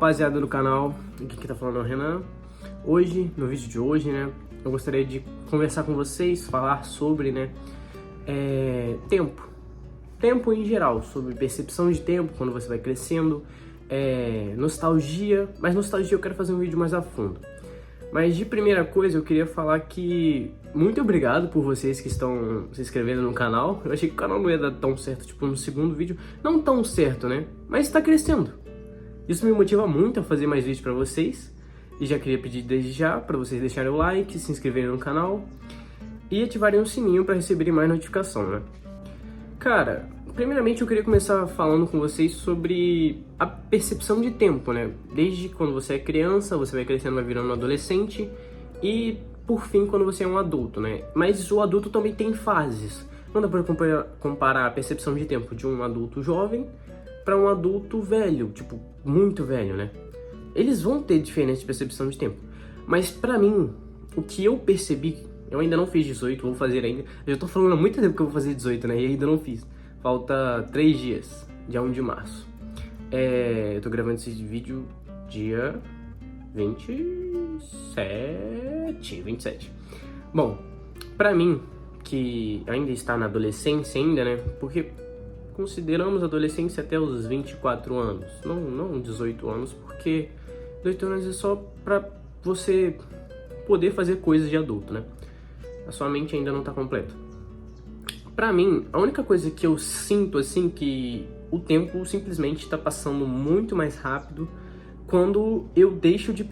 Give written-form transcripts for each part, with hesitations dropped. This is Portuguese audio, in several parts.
rapaziada do canal, aqui que tá falando é o Renan. Hoje, no vídeo de hoje, né, eu gostaria de conversar com vocês, falar sobre, tempo. Tempo em geral, sobre percepção de tempo, quando você vai crescendo, nostalgia, mas nostalgia eu quero fazer um vídeo mais a fundo. Mas de primeira coisa eu queria falar que muito obrigado por vocês que estão se inscrevendo no canal. Eu achei que o canal não ia dar tão certo, tipo no segundo vídeo, não tão certo, né, mas tá crescendo. Isso me motiva muito a fazer mais vídeos pra vocês. E já queria pedir desde já pra vocês deixarem o like, se inscreverem no canal e ativarem o sininho pra receberem mais notificação, né? Cara, primeiramente eu queria começar falando com vocês sobre a percepção de tempo, né? Desde quando você é criança, você vai crescendo, vai virando um adolescente e, por fim, quando você é um adulto, né? Mas o adulto também tem fases. Não dá pra comparar a percepção de tempo de um adulto jovem para um adulto velho, tipo, muito velho, né? Eles vão ter diferença de percepção de tempo. Mas pra mim, o que eu percebi, eu ainda não fiz 18, vou fazer ainda. Eu já tô falando há muito tempo que eu vou fazer 18, né? E ainda não fiz. Falta 3 dias, dia 1 de março. Eu tô gravando esse vídeo dia 27. Bom, pra mim, que ainda está na adolescência ainda, né? Porque consideramos adolescência até os 24 anos, não 18 anos, porque 18 anos é só pra você poder fazer coisas de adulto, né? A sua mente ainda não tá completa. Pra mim, a única coisa que eu sinto, assim, que o tempo simplesmente tá passando muito mais rápido quando eu deixo de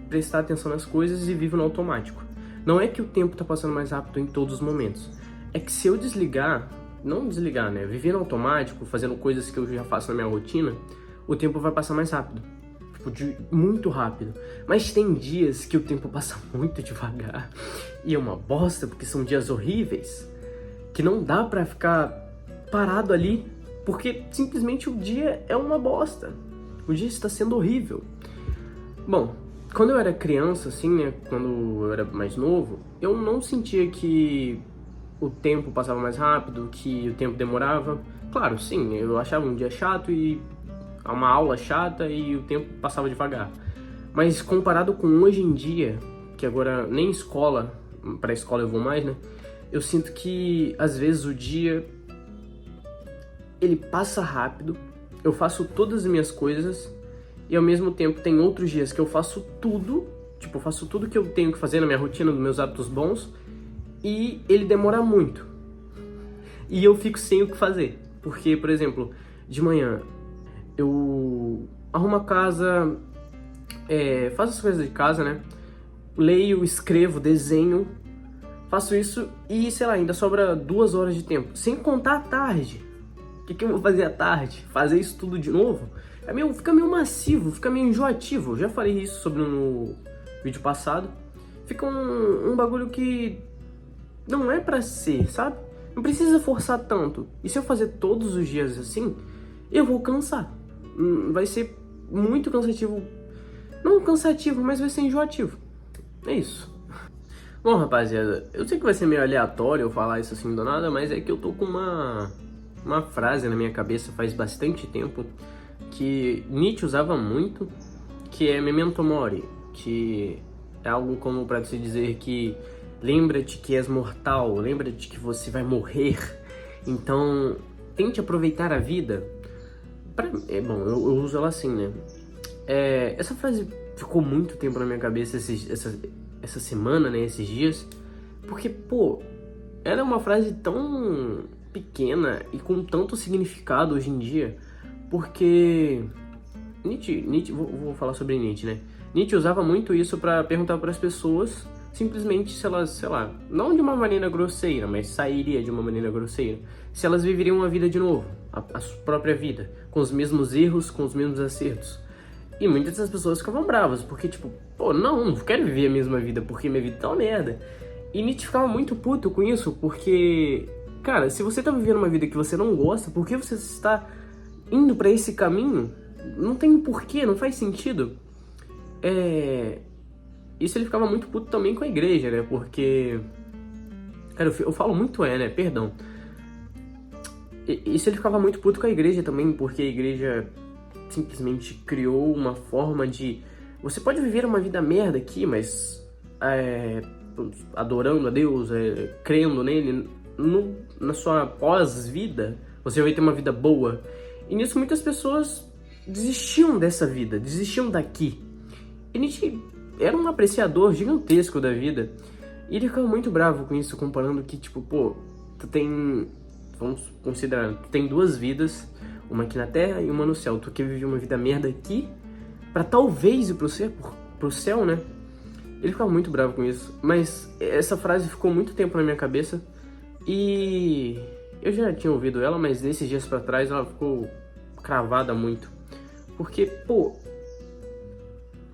prestar atenção nas coisas e vivo no automático. Não é que o tempo tá passando mais rápido em todos os momentos, é que se eu desligar, não desligar, né? Viver no automático, fazendo coisas que eu já faço na minha rotina, o tempo vai passar mais rápido. Tipo, muito rápido. Mas tem dias que o tempo passa muito devagar. E é uma bosta, porque são dias horríveis. Que não dá pra ficar parado ali, porque simplesmente o dia é uma bosta. O dia está sendo horrível. Bom, quando eu era criança, assim, né? Quando eu era mais novo, eu não sentia que o tempo passava mais rápido, que o tempo demorava. Claro, sim, eu achava um dia chato e uma aula chata e o tempo passava devagar. Mas comparado com hoje em dia, que agora nem escola, pra escola eu vou mais, né? Eu sinto que às vezes o dia ele passa rápido, eu faço todas as minhas coisas e ao mesmo tempo tem outros dias que eu faço tudo, tipo, eu faço tudo que eu tenho que fazer na minha rotina, nos meus hábitos bons, e ele demora muito. E eu fico sem o que fazer. Porque, por exemplo, de manhã eu arrumo a casa, faço as coisas de casa, né? Leio, escrevo, desenho, faço isso e, sei lá, ainda sobra 2 horas de tempo. Sem contar a tarde. O que eu vou fazer à tarde? Fazer isso tudo de novo? Fica meio massivo, fica meio enjoativo. Eu já falei isso no vídeo passado. Fica um bagulho que não é pra ser, sabe? Não precisa forçar tanto. E se eu fazer todos os dias assim, eu vou cansar. Vai ser muito cansativo. Não cansativo, mas vai ser enjoativo. É isso. Bom, rapaziada, eu sei que vai ser meio aleatório eu falar isso assim do nada, mas é que eu tô com uma frase na minha cabeça faz bastante tempo que Nietzsche usava muito, que é Memento Mori, que é algo como pra se dizer que lembra-te que és mortal, lembra-te que você vai morrer, então tente aproveitar a vida. Eu uso ela assim, né? Essa frase ficou muito tempo na minha cabeça essa semana, né? Esses dias, porque, pô, ela é uma frase tão pequena e com tanto significado hoje em dia, porque Nietzsche vou falar sobre Nietzsche, né? Nietzsche usava muito isso pra perguntar para as pessoas simplesmente se elas, sei lá, não de uma maneira grosseira, mas sairia de uma maneira grosseira, se elas viveriam a vida de novo, a sua própria vida, com os mesmos erros, com os mesmos acertos. E muitas dessas pessoas ficavam bravas, porque tipo, pô, não quero viver a mesma vida, porque minha vida tá uma merda. E Nietzsche ficava muito puto com isso, porque, cara, se você tá vivendo uma vida que você não gosta, por que você está indo pra esse caminho? Não tem porquê, não faz sentido. Isso ele ficava muito puto também com a igreja, né? Porque, cara, eu falo muito né? Perdão. Isso ele ficava muito puto com a igreja também, porque a igreja simplesmente criou uma forma de... Você pode viver uma vida merda aqui, mas adorando a Deus, crendo nele, na sua pós-vida, você vai ter uma vida boa. E nisso muitas pessoas desistiam dessa vida, desistiam daqui. E Nietzsche era um apreciador gigantesco da vida. E ele ficava muito bravo com isso, comparando que, tipo, pô, tu tem... Vamos considerar, tu tem 2 vidas, uma aqui na Terra e uma no céu. Tu quer viver uma vida merda aqui, pra talvez ir pro céu, né? Ele ficava muito bravo com isso. Mas essa frase ficou muito tempo na minha cabeça. E eu já tinha ouvido ela, mas nesses dias pra trás ela ficou cravada muito. Porque, pô,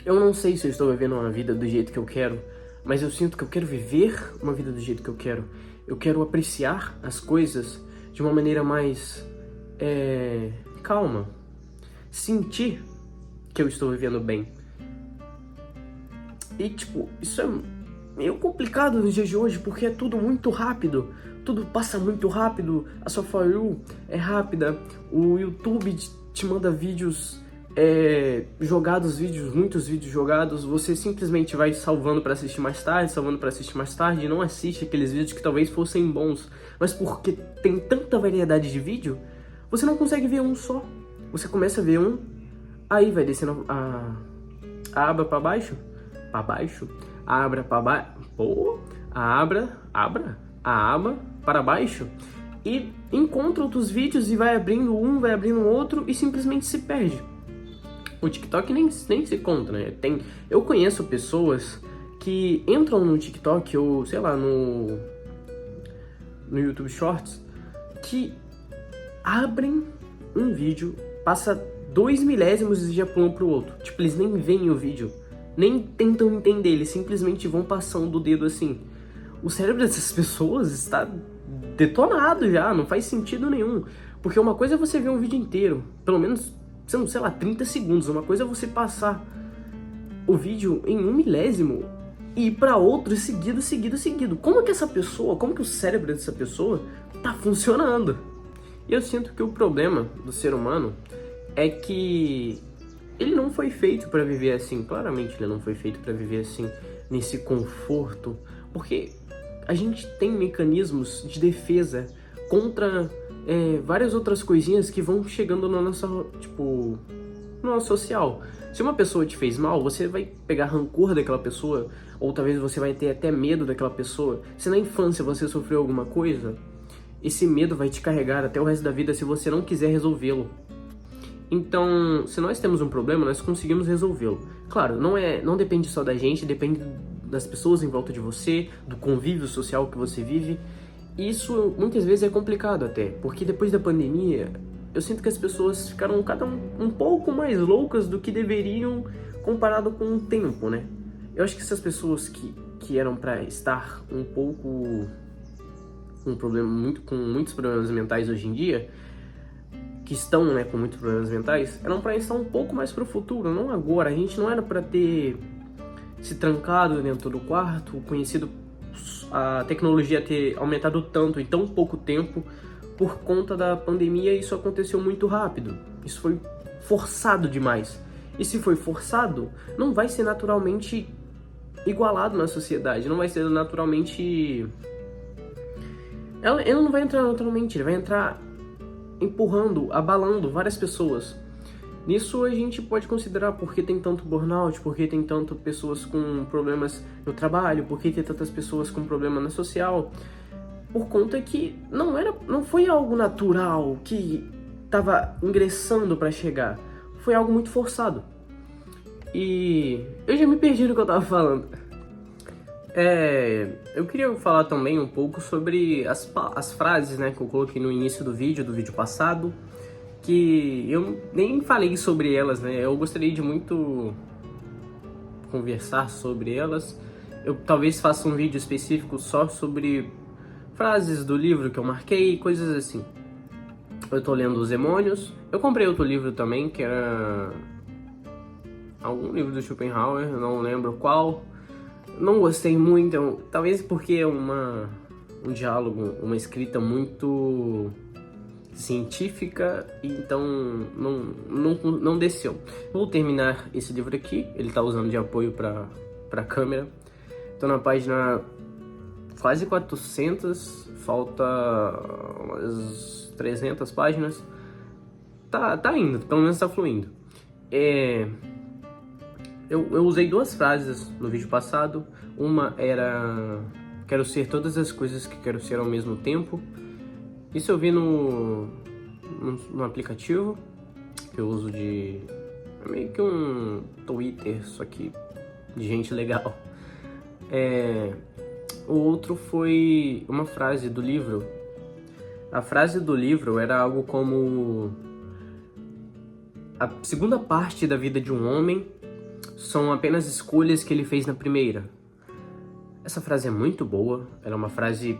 eu não sei se eu estou vivendo uma vida do jeito que eu quero, mas eu sinto que eu quero viver uma vida do jeito que eu quero. Eu quero apreciar as coisas de uma maneira mais calma. Sentir que eu estou vivendo bem. E, tipo, isso é meio complicado nos dias de hoje, porque é tudo muito rápido. Tudo passa muito rápido. A sua For You é rápida. O YouTube te manda vídeos jogados, muitos vídeos jogados. Você simplesmente vai salvando pra assistir mais tarde, e não assiste aqueles vídeos que talvez fossem bons. Mas porque tem tanta variedade de vídeo, você não consegue ver um só. Você começa a ver um, aí vai descendo a aba pra baixo, a aba pra baixo, a aba para baixo, e encontra outros vídeos e vai abrindo um, vai abrindo outro e simplesmente se perde. O TikTok nem se conta, né? Eu conheço pessoas que entram no TikTok ou, sei lá, no YouTube Shorts, que abrem um vídeo, passa 2 milésimos e já pulam pro outro. Tipo, eles nem veem o vídeo, nem tentam entender, eles simplesmente vão passando o dedo assim. O cérebro dessas pessoas está detonado já, não faz sentido nenhum. Porque uma coisa é você ver um vídeo inteiro, pelo menos, sei lá, 30 segundos. Uma coisa é você passar o vídeo em 1 milésimo e ir pra outro seguido. Como que o cérebro dessa pessoa tá funcionando? E eu sinto que o problema do ser humano é que ele não foi feito pra viver assim. Claramente ele não foi feito pra viver assim, nesse conforto. Porque a gente tem mecanismos de defesa contra várias outras coisinhas que vão chegando no nosso social. Se uma pessoa te fez mal, você vai pegar rancor daquela pessoa, ou talvez você vai ter até medo daquela pessoa. Se na infância você sofreu alguma coisa, esse medo vai te carregar até o resto da vida se você não quiser resolvê-lo. Então, se nós temos um problema, nós conseguimos resolvê-lo. Claro, não depende só da gente, depende das pessoas em volta de você, do convívio social que você vive. Isso muitas vezes é complicado até, porque depois da pandemia, eu sinto que as pessoas ficaram cada um pouco mais loucas do que deveriam comparado com o tempo, né? Eu acho que essas pessoas que eram pra estar um pouco com muitos problemas mentais hoje em dia, que estão, né, com muitos problemas mentais, eram pra estar um pouco mais pro futuro, não agora. A gente não era pra ter se trancado dentro do quarto, conhecido a tecnologia ter aumentado tanto em tão pouco tempo por conta da pandemia. Isso aconteceu muito rápido, isso foi forçado demais. E se foi forçado, não vai ser naturalmente igualado na sociedade, não vai ser naturalmente... Ele não vai entrar naturalmente, ele vai entrar empurrando, abalando várias pessoas. Nisso a gente pode considerar por que tem tanto burnout, por que tem tantas pessoas com problemas no trabalho, por que tem tantas pessoas com problema na social. Por conta que não foi algo natural que estava ingressando para chegar, foi algo muito forçado. E eu já me perdi no que eu tava falando. Eu queria falar também um pouco sobre as frases, né, que eu coloquei no início do vídeo passado, que eu nem falei sobre elas, né? Eu gostaria de muito conversar sobre elas. Eu talvez faça um vídeo específico só sobre frases do livro que eu marquei, coisas assim. Eu tô lendo Os Demônios. Eu comprei outro livro também, que era algum livro do Schopenhauer, não lembro qual. Não gostei muito, talvez porque é um diálogo, uma escrita muito científica, então não desceu. Vou terminar esse livro aqui, ele está usando de apoio para a câmera. Estou na página quase 400, falta umas 300 páginas. Tá indo, pelo menos tá fluindo. Eu usei 2 frases no vídeo passado. Uma era: quero ser todas as coisas que quero ser ao mesmo tempo. Isso eu vi no aplicativo que eu uso é meio que um Twitter, só que de gente legal. O outro foi uma frase do livro. A frase do livro era algo como: a segunda parte da vida de um homem são apenas escolhas que ele fez na primeira. Essa frase é muito boa, ela é uma frase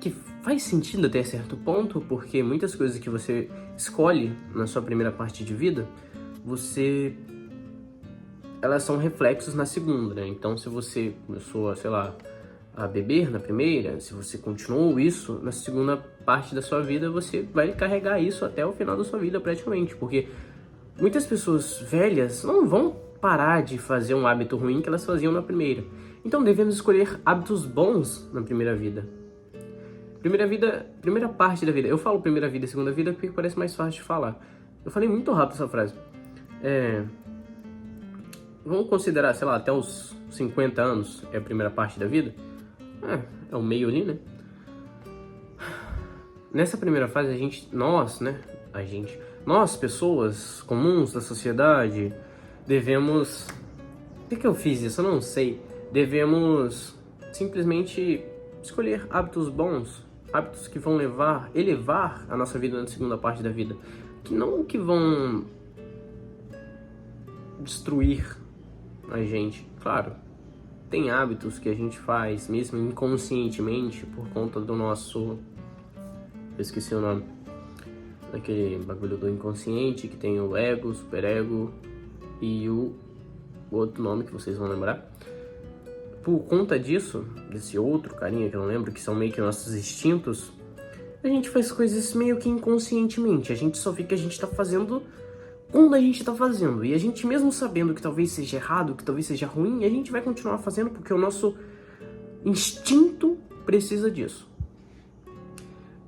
que faz sentido até certo ponto, porque muitas coisas que você escolhe na sua primeira parte de vida, elas são reflexos na segunda, né? Então, se você começou, sei lá, a beber na primeira, se você continuou isso na segunda parte da sua vida, você vai carregar isso até o final da sua vida praticamente, porque muitas pessoas velhas não vão parar de fazer um hábito ruim que elas faziam na primeira. Então devemos escolher hábitos bons na primeira vida. Primeira parte da vida. Eu falo primeira vida e segunda vida porque parece mais fácil de falar. Eu falei muito rápido essa frase. Vamos considerar, sei lá, até os 50 anos é a primeira parte da vida. É o meio ali, né? Nessa primeira fase, nós, pessoas comuns da sociedade, devemos... Por que eu fiz isso? Eu não sei. Devemos simplesmente escolher hábitos bons, hábitos que vão elevar a nossa vida na segunda parte da vida, que vão destruir a gente. Claro, tem hábitos que a gente faz mesmo inconscientemente por conta do nosso... Eu esqueci o nome. Aquele bagulho do inconsciente que tem o ego, o superego e o outro nome que vocês vão lembrar. Por conta disso, desse outro carinha que eu não lembro, que são meio que nossos instintos, a gente faz coisas meio que inconscientemente. A gente só vê que a gente tá fazendo quando a gente tá fazendo. E a gente mesmo sabendo que talvez seja errado, que talvez seja ruim, a gente vai continuar fazendo porque o nosso instinto precisa disso.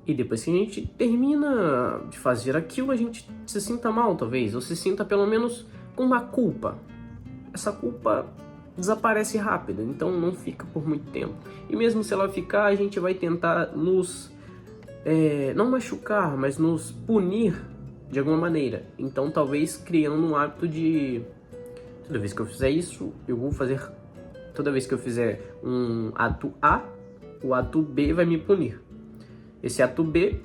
E depois que a gente termina de fazer aquilo, a gente se sinta mal, talvez, ou se sinta pelo menos com uma culpa. Essa culpa desaparece rápido, então não fica por muito tempo. E mesmo se ela ficar, a gente vai tentar nos... não machucar, mas nos punir de alguma maneira. Então talvez criando um hábito de... Toda vez que eu fizer isso, eu vou fazer... Toda vez que eu fizer um ato A, o ato B vai me punir. Esse ato B,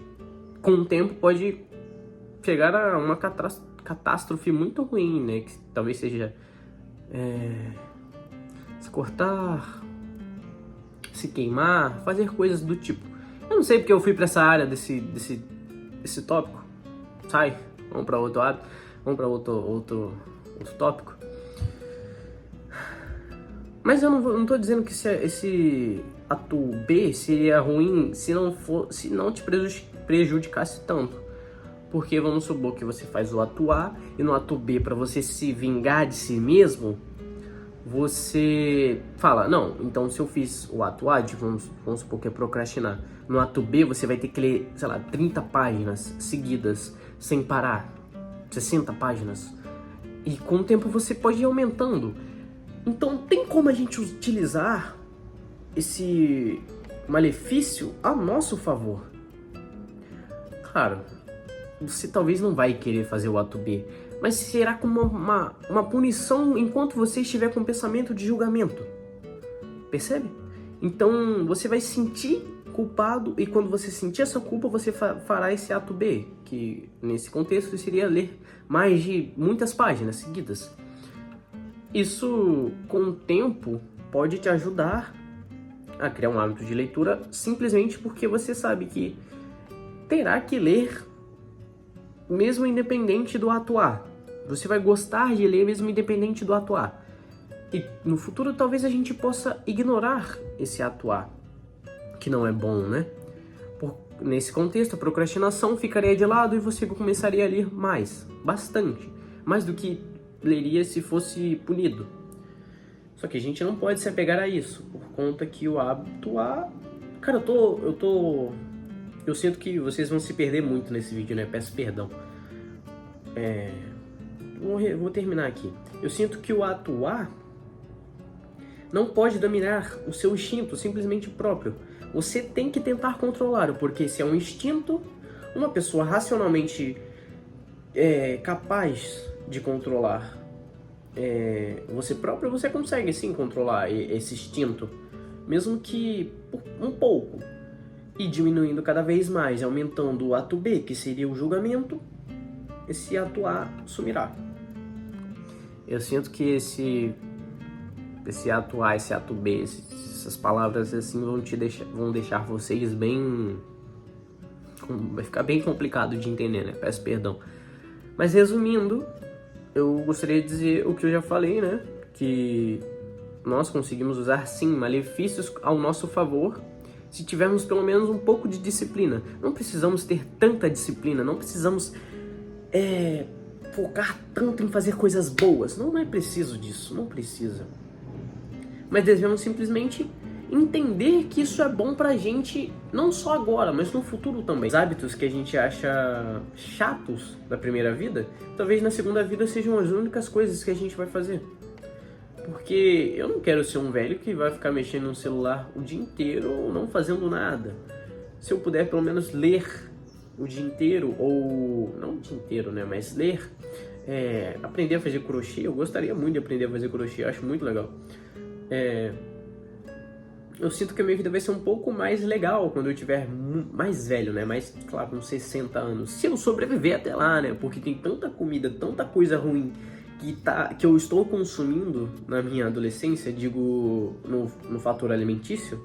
com o tempo, pode chegar a uma catástrofe muito ruim, né? Que talvez seja se cortar, se queimar, fazer coisas do tipo. Eu não sei porque eu fui pra essa área desse tópico. Sai, vamos pra outro lado, vamos pra outro tópico. Mas eu não tô dizendo que esse ato B seria ruim se não te prejudicasse tanto. Porque vamos supor que você faz o ato A e no ato B, para você se vingar de si mesmo, você fala: não, então se eu fiz o ato A, vamos supor que é procrastinar, no ato B você vai ter que ler, sei lá, 30 páginas seguidas, sem parar, 60 páginas. E com o tempo você pode ir aumentando. Então tem como a gente utilizar esse malefício a nosso favor. Claro, você talvez não vai querer fazer o ato B, mas será como uma punição enquanto você estiver com pensamento de julgamento. Percebe? Então você vai se sentir culpado e quando você sentir essa culpa, você fará esse ato B, que nesse contexto seria ler mais de muitas páginas seguidas. Isso, com o tempo, pode te ajudar a criar um hábito de leitura simplesmente porque você sabe que terá que ler mesmo independente do ato A. Você vai gostar de ler mesmo independente do ato A. E no futuro talvez a gente possa ignorar esse ato A, que não é bom, né? Nesse contexto, a procrastinação ficaria de lado e você começaria a ler mais, bastante, mais do que leria se fosse punido. Só que a gente não pode se apegar a isso, por conta que o hábito A... Cara, eu sinto que vocês vão se perder muito nesse vídeo, né? Peço perdão. Vou terminar aqui. Eu sinto que o ato A não pode dominar o seu instinto simplesmente próprio. Você tem que tentar controlá-lo, porque se é um instinto, uma pessoa racionalmente capaz de controlar você próprio, você consegue sim controlar esse instinto, mesmo que um pouco, e diminuindo cada vez mais, aumentando o ato B, que seria o julgamento, esse ato A sumirá. Eu sinto que esse ato A, esse ato B, essas palavras assim vão deixar vocês bem... Vai ficar bem complicado de entender, né? Peço perdão. Mas resumindo, eu gostaria de dizer o que eu já falei, né? Que nós conseguimos usar sim malefícios ao nosso favor se tivermos pelo menos um pouco de disciplina. Não precisamos ter tanta disciplina, não precisamos focar tanto em fazer coisas boas. Não é preciso disso, não precisa. Mas devemos simplesmente entender que isso é bom pra gente, não só agora, mas no futuro também. Os hábitos que a gente acha chatos na primeira vida, talvez na segunda vida sejam as únicas coisas que a gente vai fazer. Porque eu não quero ser um velho que vai ficar mexendo no celular o dia inteiro, não fazendo nada. Se eu puder pelo menos ler o dia inteiro, ou não o dia inteiro, né, mas ler, aprender a fazer crochê. Eu gostaria muito de aprender a fazer crochê, eu acho muito legal. Eu sinto que a minha vida vai ser um pouco mais legal quando eu tiver mais velho, né? Mais, claro, uns 60 anos. Se eu sobreviver até lá, né? Porque tem tanta comida, tanta coisa ruim que eu estou consumindo na minha adolescência, digo, no fator alimentício,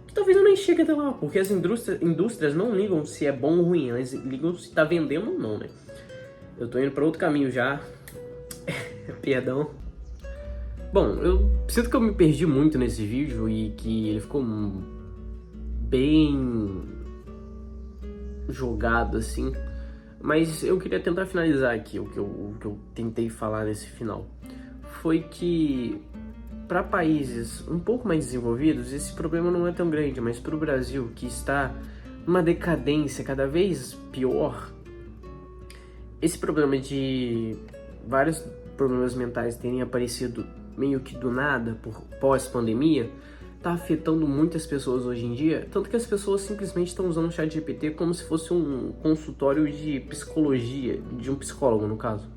que talvez eu nem chegue até lá. Porque as indústrias não ligam se é bom ou ruim, elas ligam se tá vendendo ou não, né? Eu tô indo para outro caminho já. Perdão. Bom, eu sinto que eu me perdi muito nesse vídeo e que ele ficou bem jogado assim, mas eu queria tentar finalizar aqui o que eu tentei falar nesse final. Foi que para países um pouco mais desenvolvidos esse problema não é tão grande, mas para o Brasil, que está numa decadência cada vez pior, esse problema de vários problemas mentais terem aparecido meio que do nada, por pós-pandemia, tá afetando muitas pessoas hoje em dia, tanto que as pessoas simplesmente estão usando o ChatGPT como se fosse um consultório de psicologia, de um psicólogo no caso.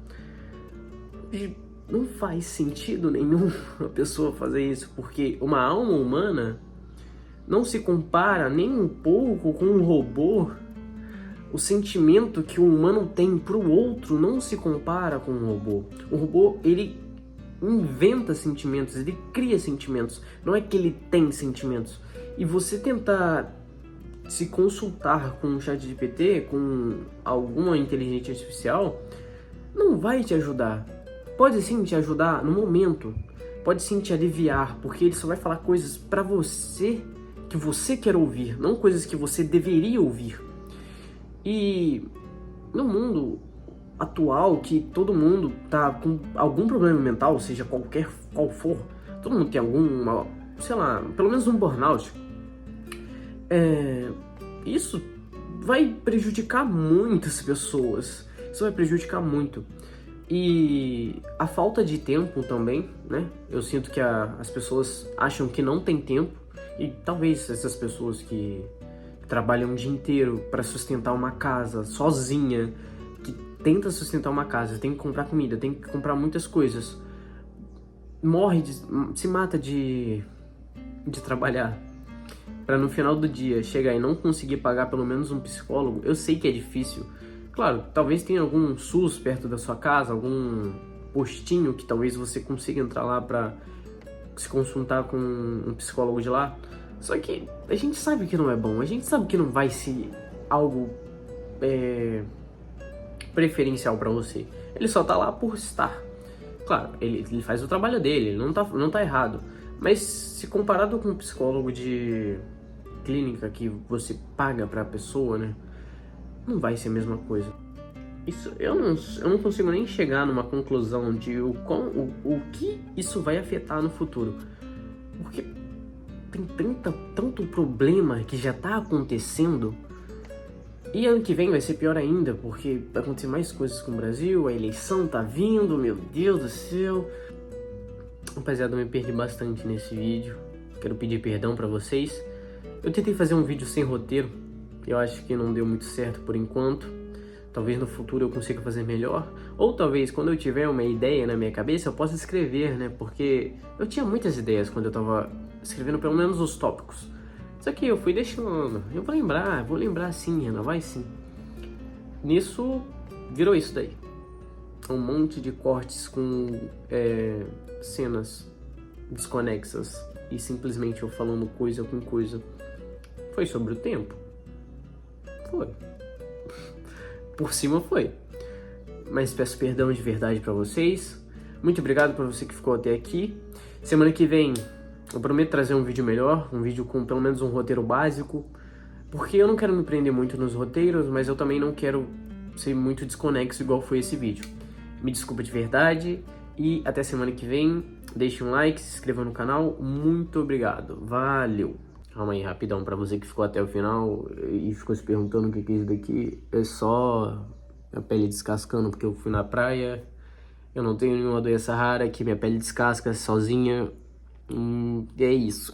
E não faz sentido nenhum a pessoa fazer isso, porque uma alma humana não se compara nem um pouco com um robô. O sentimento que um humano tem pro outro não se compara com um robô. O robô, ele inventa sentimentos, ele cria sentimentos, não é que ele tem sentimentos. E você tentar se consultar com o ChatGPT, com alguma inteligência artificial, não vai te ajudar. Pode sim te ajudar no momento, pode sim te aliviar, porque ele só vai falar coisas pra você que você quer ouvir, não coisas que você deveria ouvir. E no mundo atual, que todo mundo tá com algum problema mental, seja qual for, todo mundo tem alguma, sei lá, pelo menos um burnout, isso vai prejudicar muitas pessoas, isso vai prejudicar muito. E a falta de tempo também, né? Eu sinto que as pessoas acham que não tem tempo, e talvez essas pessoas que trabalham o dia inteiro para sustentar uma casa sozinha, que tenta sustentar uma casa, tem que comprar comida, tem que comprar muitas coisas, se mata de trabalhar, para no final do dia chegar e não conseguir pagar pelo menos um psicólogo. Eu sei que é difícil, claro, talvez tenha algum SUS perto da sua casa, algum postinho que talvez você consiga entrar lá para se consultar com um psicólogo de lá, só que a gente sabe que não é bom, a gente sabe que não vai ser algo preferencial para você. Ele só tá lá por estar. Claro, ele faz o trabalho dele, ele não tá errado. Mas se comparado com um psicólogo de clínica que você paga pra pessoa, né? Não vai ser a mesma coisa. Isso, eu não consigo nem chegar numa conclusão de o que isso vai afetar no futuro. Porque tem tanto problema que já tá acontecendo. E ano que vem vai ser pior ainda, porque vai acontecer mais coisas com o Brasil, a eleição tá vindo, meu Deus do céu. Rapaziada, eu me perdi bastante nesse vídeo. Quero pedir perdão pra vocês. Eu tentei fazer um vídeo sem roteiro. Eu acho que não deu muito certo por enquanto. Talvez no futuro eu consiga fazer melhor. Ou talvez quando eu tiver uma ideia na minha cabeça eu possa escrever, né? Porque eu tinha muitas ideias quando eu tava escrevendo pelo menos os tópicos. Só que eu fui deixando. Eu vou lembrar sim, Renan, vai sim. Nisso, virou isso daí. Um monte de cortes com cenas desconexas. E simplesmente eu falando coisa com coisa. Foi sobre o tempo? Foi. Por cima foi. Mas peço perdão de verdade pra vocês. Muito obrigado por você que ficou até aqui. Semana que vem eu prometo trazer um vídeo melhor, um vídeo com pelo menos um roteiro básico, porque eu não quero me prender muito nos roteiros, mas eu também não quero ser muito desconexo igual foi esse vídeo. Me desculpa de verdade e até semana que vem. Deixe um like, se inscreva no canal. Muito obrigado. Valeu! Calma aí, rapidão, pra você que ficou até o final e ficou se perguntando o que é isso daqui, é só a pele descascando, porque eu fui na praia, eu não tenho nenhuma doença rara que minha pele descasca sozinha, e é isso.